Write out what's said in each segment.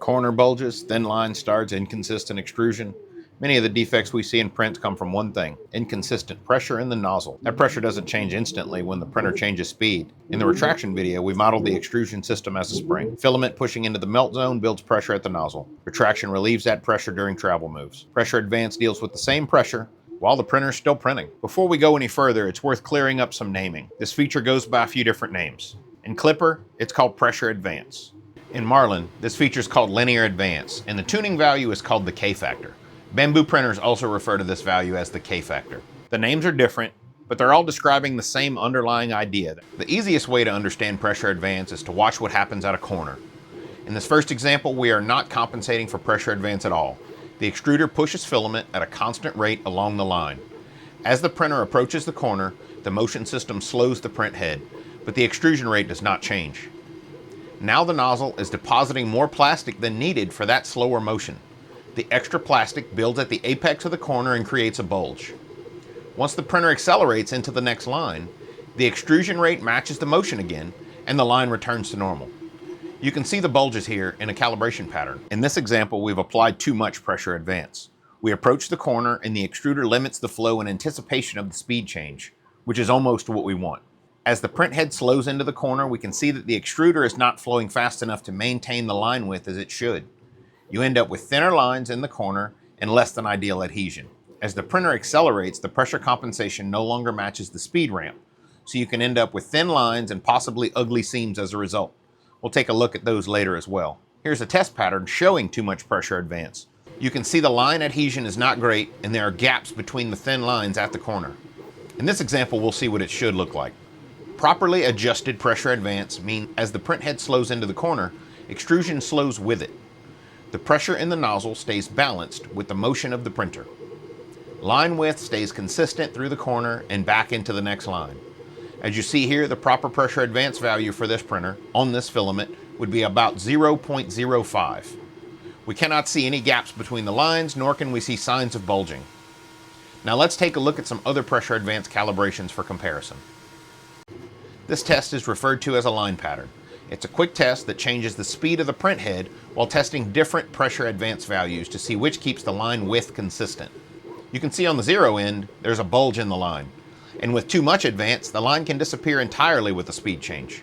Corner bulges, thin line starts, inconsistent extrusion. Many of the defects we see in prints come from one thing: inconsistent pressure in the nozzle. That pressure doesn't change instantly when the printer changes speed. In the retraction video, we modeled the extrusion system as a spring. Filament pushing into the melt zone builds pressure at the nozzle. Retraction relieves that pressure during travel moves. Pressure Advance deals with the same pressure while the printer is still printing. Before we go any further, it's worth clearing up some naming. This feature goes by a few different names. In Klipper, it's called Pressure Advance. In Marlin, this feature is called Linear Advance, and the tuning value is called the K-Factor. Bambu printers also refer to this value as the K-Factor. The names are different, but they're all describing the same underlying idea. The easiest way to understand Pressure Advance is to watch what happens at a corner. In this first example, we are not compensating for Pressure Advance at all. The extruder pushes filament at a constant rate along the line. As the printer approaches the corner, the motion system slows the print head, but the extrusion rate does not change. Now the nozzle is depositing more plastic than needed for that slower motion. The extra plastic builds at the apex of the corner and creates a bulge. Once the printer accelerates into the next line, the extrusion rate matches the motion again, and the line returns to normal. You can see the bulges here in a calibration pattern. In this example, we've applied too much Pressure Advance. We approach the corner and the extruder limits the flow in anticipation of the speed change, which is almost what we want. As the print head slows into the corner, we can see that the extruder is not flowing fast enough to maintain the line width as it should. You end up with thinner lines in the corner and less than ideal adhesion. As the printer accelerates, the pressure compensation no longer matches the speed ramp, so you can end up with thin lines and possibly ugly seams as a result. We'll take a look at those later as well. Here's a test pattern showing too much Pressure Advance. You can see the line adhesion is not great, and there are gaps between the thin lines at the corner. In this example, we'll see what it should look like. Properly adjusted Pressure Advance means as the print head slows into the corner, extrusion slows with it. The pressure in the nozzle stays balanced with the motion of the printer. Line width stays consistent through the corner and back into the next line. As you see here, the proper Pressure Advance value for this printer on this filament would be about 0.05. We cannot see any gaps between the lines, nor can we see signs of bulging. Now let's take a look at some other Pressure Advance calibrations for comparison. This test is referred to as a line pattern. It's a quick test that changes the speed of the print head while testing different Pressure Advance values to see which keeps the line width consistent. You can see on the zero end, there's a bulge in the line. And with too much advance, the line can disappear entirely with the speed change.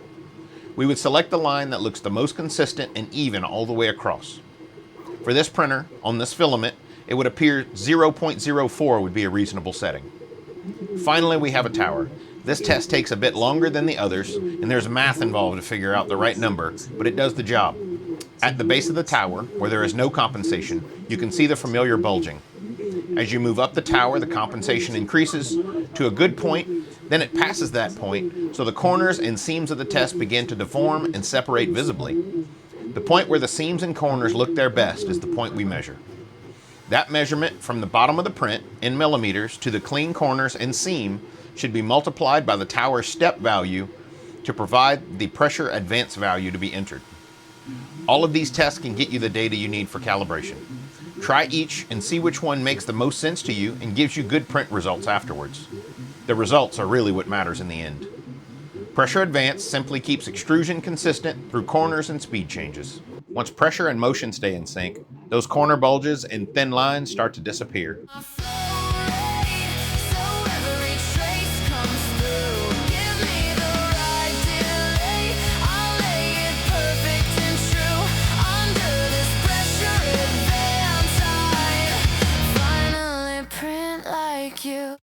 We would select the line that looks the most consistent and even all the way across. For this printer, on this filament, it would appear 0.04 would be a reasonable setting. Finally, we have a tower. This test takes a bit longer than the others, and there's math involved to figure out the right number, but it does the job. At the base of the tower, where there is no compensation, you can see the familiar bulging. As you move up the tower, the compensation increases to a good point, then it passes that point, so the corners and seams of the test begin to deform and separate visibly. The point where the seams and corners look their best is the point we measure. That measurement from the bottom of the print, in millimeters, to the clean corners and seam should be multiplied by the tower's step value to provide the Pressure Advance value to be entered. All of these tests can get you the data you need for calibration. Try each and see which one makes the most sense to you and gives you good print results afterwards. The results are really what matters in the end. Pressure Advance simply keeps extrusion consistent through corners and speed changes. Once pressure and motion stay in sync, those corner bulges and thin lines start to disappear.